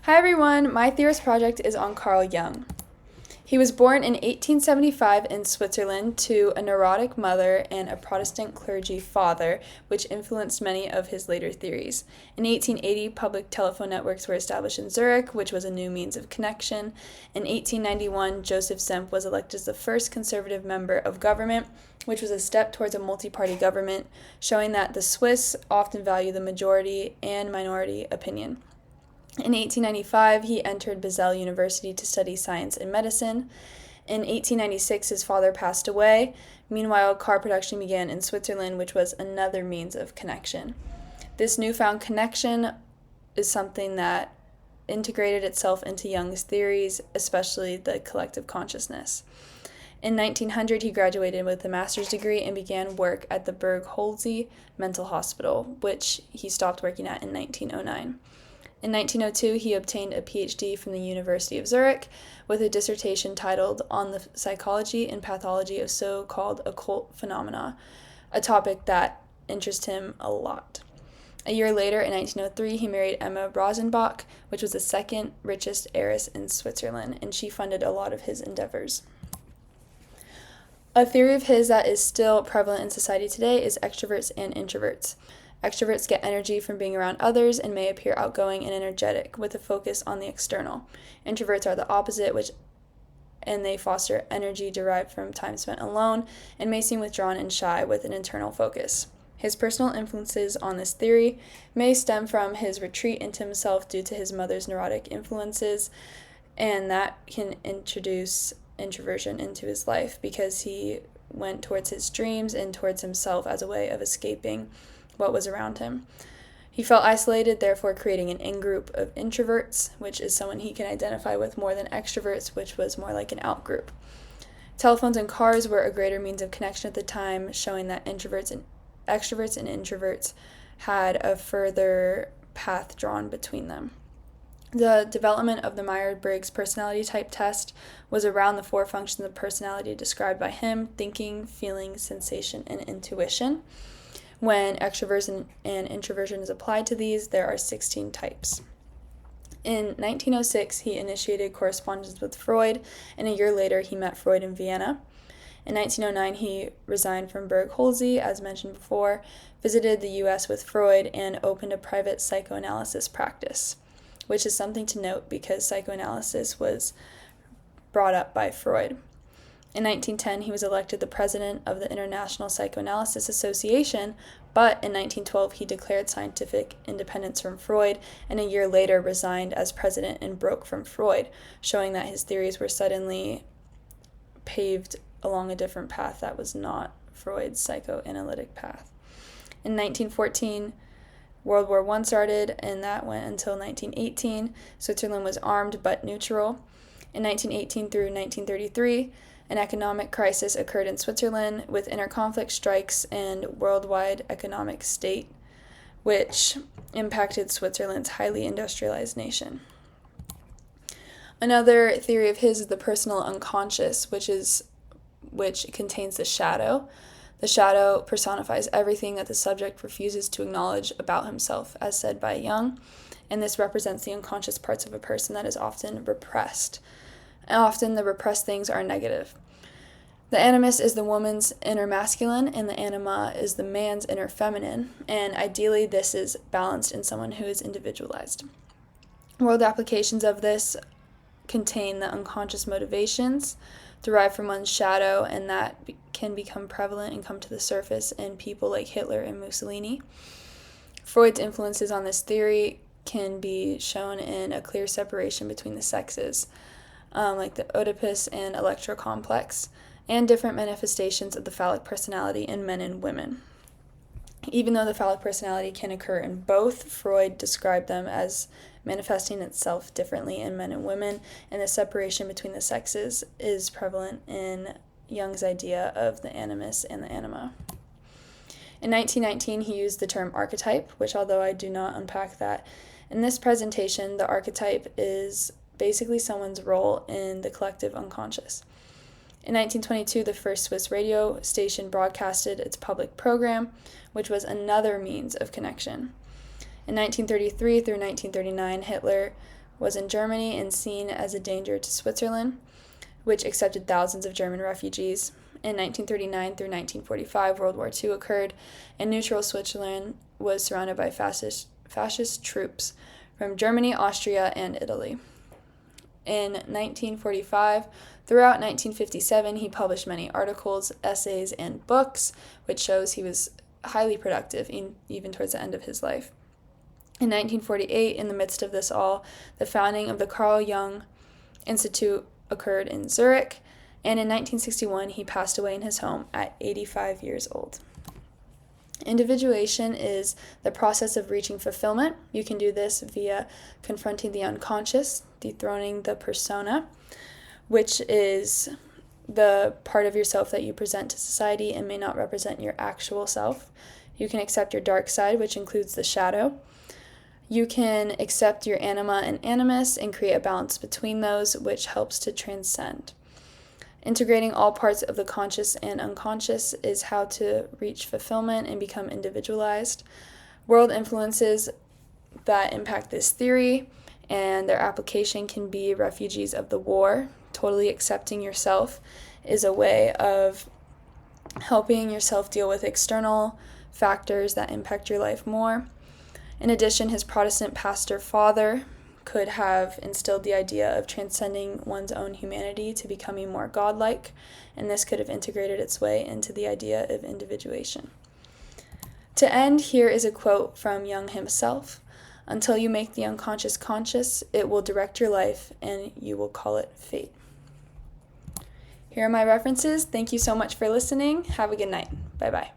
Hi everyone, my theorist project is on Carl Jung. He was born in 1875 in Switzerland to a neurotic mother and a Protestant clergy father, which influenced many of his later theories. In 1880, public telephone networks were established in Zurich, which was a new means of connection. In 1891, Joseph Zemp was elected as the first conservative member of government, which was a step towards a multi-party government, showing that the Swiss often value the majority and minority opinion. In 1895, he entered Basel University to study science and medicine. In 1896, his father passed away. Meanwhile, car production began in Switzerland, which was another means of connection. This newfound connection is something that integrated itself into Jung's theories, especially the collective consciousness. In 1900, he graduated with a master's degree and began work at the Berg-Holze Mental Hospital, which he stopped working at in 1909. In 1902, he obtained a PhD from the University of Zurich with a dissertation titled On the Psychology and Pathology of So-Called Occult Phenomena, a topic that interests him a lot. A year later, in 1903, he married Emma Rosenbach, which was the second richest heiress in Switzerland, and she funded a lot of his endeavors. A theory of his that is still prevalent in society today is extroverts and introverts. Extroverts get energy from being around others and may appear outgoing and energetic, with a focus on the external. Introverts are the opposite, and they foster energy derived from time spent alone and may seem withdrawn and shy with an internal focus. His personal influences on this theory may stem from his retreat into himself due to his mother's neurotic influences, and that can introduce introversion into his life because he went towards his dreams and towards himself as a way of escaping what was around him. He felt isolated, therefore creating an in-group of introverts, which is someone he can identify with more than extroverts, which was more like an out-group. Telephones and cars were a greater means of connection at the time, showing that extroverts and introverts had a further path drawn between them. The development of the Myers-Briggs personality type test was around the 4 functions of personality described by him: thinking, feeling, sensation, and intuition. When extroversion and introversion is applied to these, there are 16 types. In 1906, he initiated correspondence with Freud, and a year later, he met Freud in Vienna. In 1909, he resigned from Berg-Holze, as mentioned before, visited the U.S. with Freud, and opened a private psychoanalysis practice, which is something to note because psychoanalysis was brought up by Freud. In 1910, he was elected the president of the International Psychoanalysis Association, but in 1912 he declared scientific independence from Freud, and a year later resigned as president and broke from Freud, showing that his theories were suddenly paved along a different path that was not Freud's psychoanalytic path. In 1914, World War I started, and that went until 1918. Switzerland was armed but neutral. In 1918 through 1933, an economic crisis occurred in Switzerland with interconflict strikes and worldwide economic state, which impacted Switzerland's highly industrialized nation. Another theory of his is the personal unconscious, which contains the shadow. The shadow personifies everything that the subject refuses to acknowledge about himself, as said by Jung, and this represents the unconscious parts of a person that is often repressed. And often the repressed things are negative. The animus is the woman's inner masculine, and the anima is the man's inner feminine, and ideally this is balanced in someone who is individualized. World applications of this contain the unconscious motivations derived from one's shadow, and that can become prevalent and come to the surface in people like Hitler and Mussolini. Freud's influences on this theory can be shown in a clear separation between the sexes, like the Oedipus and Electra complex, and different manifestations of the phallic personality in men and women. Even though the phallic personality can occur in both, Freud described them as manifesting itself differently in men and women, and the separation between the sexes is prevalent in Jung's idea of the animus and the anima. In 1919, he used the term archetype, which, although I do not unpack that in this presentation, the archetype is basically someone's role in the collective unconscious. In 1922, the first Swiss radio station broadcasted its public program, which was another means of connection. In 1933 through 1939, Hitler was in Germany and seen as a danger to Switzerland, which accepted thousands of German refugees. In 1939 through 1945, World War II occurred, and neutral Switzerland was surrounded by fascist troops from Germany, Austria, and Italy. In 1945 throughout 1957, he published many articles, essays, and books, which shows he was highly productive even towards the end of his life. In 1948, in the midst of this all, the founding of the Carl Jung Institute occurred in Zurich, and in 1961, he passed away in his home at 85 years old. Individuation is the process of reaching fulfillment. You can do this via confronting the unconscious, dethroning the persona, which is the part of yourself that you present to society and may not represent your actual self. You can accept your dark side, which includes the shadow. You can accept your anima and animus and create a balance between those, which helps to transcend. Integrating all parts of the conscious and unconscious is how to reach fulfillment and become individualized. World influences that impact this theory and their application can be refugees of the war. Totally accepting yourself is a way of helping yourself deal with external factors that impact your life more. In addition, his Protestant pastor father could have instilled the idea of transcending one's own humanity to becoming more godlike, and this could have integrated its way into the idea of individuation. To end, here is a quote from Jung himself: "Until you make the unconscious conscious, it will direct your life, and you will call it fate." Here are my references. Thank you so much for listening. Have a good night. Bye-bye.